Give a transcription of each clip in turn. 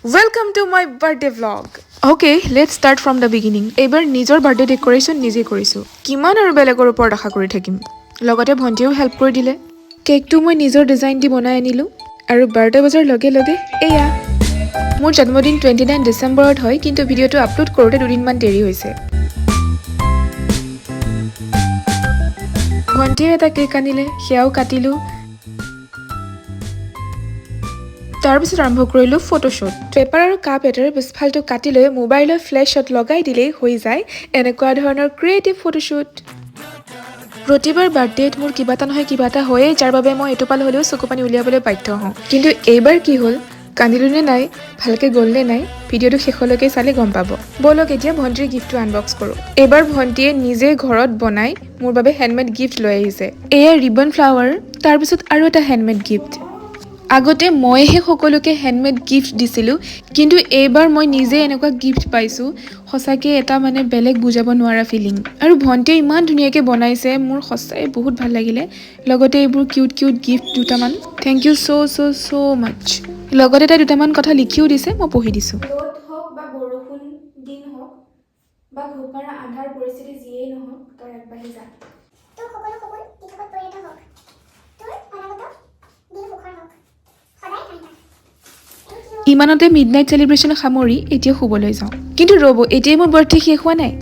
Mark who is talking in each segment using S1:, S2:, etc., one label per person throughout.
S1: Welcome to my birthday vlog. Okay, let's start from the beginning. এইবাৰ নিজৰ birthday decoration নিজে কৰিছোঁ। কিমান আৰু বেলেগৰ ওপৰত আশা কৰি থাকিম। লগতে ভণ্টিয়েও হেল্প কৰি দিলে। কেকটো মই নিজৰ ডিজাইন দি বনাই আনিলোঁ আৰু বাৰ্থডে বজাৰ লগে লগে এয়া মোৰ জন্মদিন 29 ডিচেম্বৰত হয়, কিন্তু ভিডিঅ'টো আপলোড কৰোঁতে দুদিনমান দেৰি হৈছে। ভণ্টিয়ে এটা কেক আনিলে, সেয়াও কাটিলোঁ। তাৰপিছত আৰম্ভ কৰিলোঁ ফটোশ্বুট। পেপাৰ আৰু কাপ এটাৰ পিছফালটো কাটি লৈ মোবাইলৰ ফ্লেশ্বত লগাই দিলেই হৈ যায় এনেকুৱা ধৰণৰ ক্ৰিয়েটিভ ফটোশ্বুট। প্ৰতিবাৰ বাৰ্থডেত মোৰ কিবা এটা নহয় কিবা এটা হয়েই, যাৰ বাবে মই এইটো পাল হ'লেও চকু পানী উলিয়াবলৈ বাধ্য হওঁ। কিন্তু এইবাৰ কি হ'ল, কান্দিলোঁ নে নাই, ভালকৈ গ'ল নে নাই, ভিডিঅ'টো শেষলৈকে চালে গম পাব। ব'লক এতিয়া ভণ্টিৰ গিফ্টটো আনবক্স কৰোঁ। এইবাৰ ভণ্টিয়ে নিজে ঘৰত বনাই মোৰ বাবে হেণ্ডমেড গিফ্ট লৈ আহিছে। এয়া ৰিবন ফ্লাৱাৰ, তাৰপিছত আৰু এটা হেণ্ডমেড গিফ্ট। আগতে মইহে সকলোকে হেণ্ডমেড গিফ্ট দিছিলোঁ, কিন্তু এইবাৰ মই নিজে এনেকুৱা গিফ্ট পাইছোঁ, সঁচাকৈ এটা বেলেগ বুজাব নোৱাৰা ফিলিং। আৰু ভণ্টিয়ে ইমান ধুনীয়াকৈ বনাইছে, মোৰ সঁচাই বহুত ভাল লাগিলে। লগতে এইবোৰ কিউট কিউট গিফ্ট দুটামান, থেংক ইউ ছ' মাছ। লগতে তাই দুটামান কথা লিখিও দিছে, মই পঢ়ি দিছোঁ। ৰ'দ হওক বা বৰষুণ দিন হওক বা ঘোপাৰা আন্ধাৰ পৰিস্থিতি যিয়েই নহওক, তই আগবাঢ়ি যা।
S2: তোৰ সকলো সপোন দিঠকত পৰিণত হওক, তোৰ অনাগত দিন সুখৰ হওক, সদায় হাঁহি থাক।
S1: ইমানতে মিডনাইট চেলিব্ৰেশ্যন সামৰি এতিয়া শুবলৈ যাওঁ। কিন্তু ৰ'ব, এতিয়াই মোৰ বাৰ্থডে শেষ হোৱা নাই।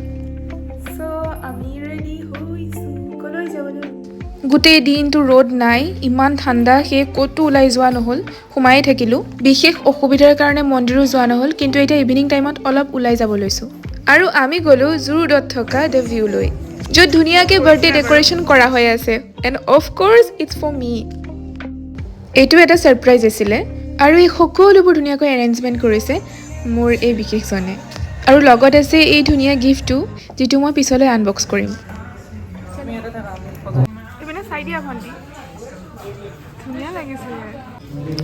S1: গোটেই দিনটো ৰ'দ নাই, ইমান ঠাণ্ডা, সেয়ে ক'তো ওলাই যোৱা নহ'ল, সোমায়ে থাকিলোঁ। বিশেষ অসুবিধাৰ কাৰণে মন্দিৰো যোৱা নহ'ল, কিন্তু এতিয়া ইভিনিং টাইমত অলপ ওলাই যাব লৈছোঁ। আৰু আমি গ'লোঁ জু ৰোডত থকা দ্য ভিউলৈ, য'ত ধুনীয়াকৈ বাৰ্থডে ডেক'ৰেশ্যন কৰা হৈ আছে। এণ্ড অফক'ৰ্ছ ইটছ ফৰ মি। এইটো এটা ছাৰপ্ৰাইজ আছিলে, আৰু এই সকলোবোৰ ধুনীয়াকৈ এৰেঞ্জমেণ্ট কৰিছে মোৰ এই বিশেষজনে। আৰু লগত আছে এই ধুনীয়া গিফ্টটো, যিটো মই পিছলৈ আনবক্স কৰিম।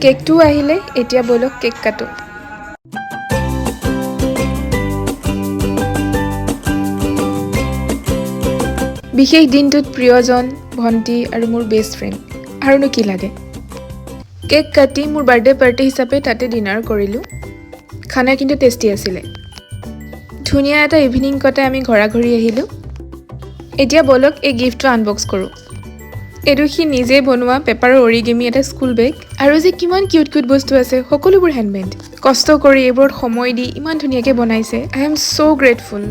S1: কেকটো আহিলে, এতিয়া ব'লক কেক কাটো। বিশেষ দিনটোত প্ৰিয়জন, ভণ্টি আৰু মোৰ বেষ্ট ফ্ৰেণ্ড, আৰুনো কি লাগে। কেক কাটি মোৰ বাৰ্থডে পাৰ্টি হিচাপে তাতে ডিনাৰ কৰিলোঁ। খানা কিন্তু টেষ্টি আছিলে। ধুনীয়া এটা ইভিনিং কটাই আমি ঘৰা-ঘৰি আহিলোঁ। এতিয়া ব'লক এই গিফ্টটো আনবক্স কৰোঁ। এইটো সি নিজে বনোৱা পেপাৰৰ অৰিগেমি এটা স্কুল বেগ, আৰু যে কিমান কিউট কিউট বস্তু আছে, সকলোবোৰ হেণ্ডমেড। কষ্ট কৰি এইবোৰত সময় দি ইমান ধুনীয়াকৈ বনাইছে। I am so' grateful.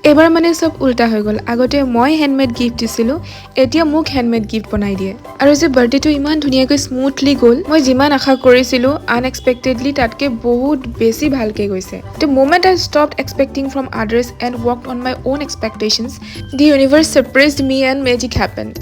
S1: এইবাৰ চব উল্টা হৈ গ'ল। আগতে মই হেণ্ডমেড গিফ্ট দিছিলোঁ, এতিয়া মোক হেণ্ডমেড গিফ্ট বনাই দিয়ে। আৰু যে বাৰ্থডেটো ইমান ধুনীয়াকৈ স্মুথলি গ'ল, মই যিমান আশা কৰিছিলোঁ আনএক্সপেক্টেডলি তাতকৈ বহুত বেছি ভালকৈ গৈছে। The moment I stopped expecting from others and worked on my own expectations, the universe surprised me and magic happened.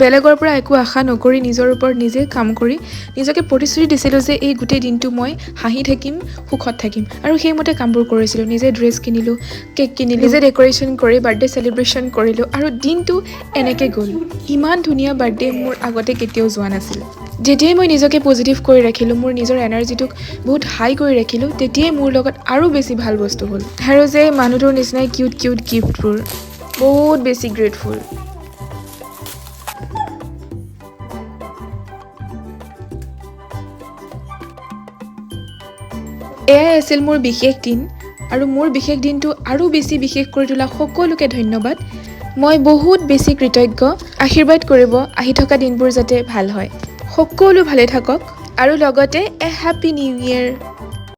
S1: বেলেগৰ পৰা একো আশা নকৰি নিজৰ ওপৰত নিজে কাম কৰি নিজকে প্ৰতিশ্ৰুতি দিছিলোঁ যে এই গোটেই দিনটো মই হাঁহি থাকিম, সুখত থাকিম, আৰু সেইমতে কামবোৰ কৰিছিলোঁ। নিজে ড্ৰেছ কিনিলোঁ, কেক কিনিলোঁ, নিজে ডেক'ৰেশ্যন কৰি বাৰ্থডে চেলিব্ৰেশ্যন কৰিলোঁ, আৰু দিনটো এনেকৈ গ'ল। ইমান ধুনীয়া বাৰ্থডে মোৰ আগতে কেতিয়াও যোৱা নাছিল। যেতিয়াই মই নিজকে পজিটিভ কৰি ৰাখিলোঁ, মোৰ নিজৰ এনাৰ্জিটোক বহুত হাই কৰি ৰাখিলোঁ, তেতিয়াই মোৰ লগত আৰু বেছি ভাল বস্তু হ'ল। আৰু যে মানুহটোৰ নিচিনাই কিউট কিউট গিফ্টবোৰ, বহুত বেছি গ্ৰেটফুল। এয়াই আছিল মোৰ বিশেষ দিন, আৰু মোৰ বিশেষ দিনটো আৰু বেছি বিশেষ কৰি তোলা সকলোকে ধন্যবাদ। মই বহুত বেছি কৃতজ্ঞ। আশীৰ্বাদ কৰিব আহি থকা দিনবোৰ যাতে ভাল হয়, সকলো ভালে থাকক, আৰু লগতে এ হেপী নিউ ইয়েৰ।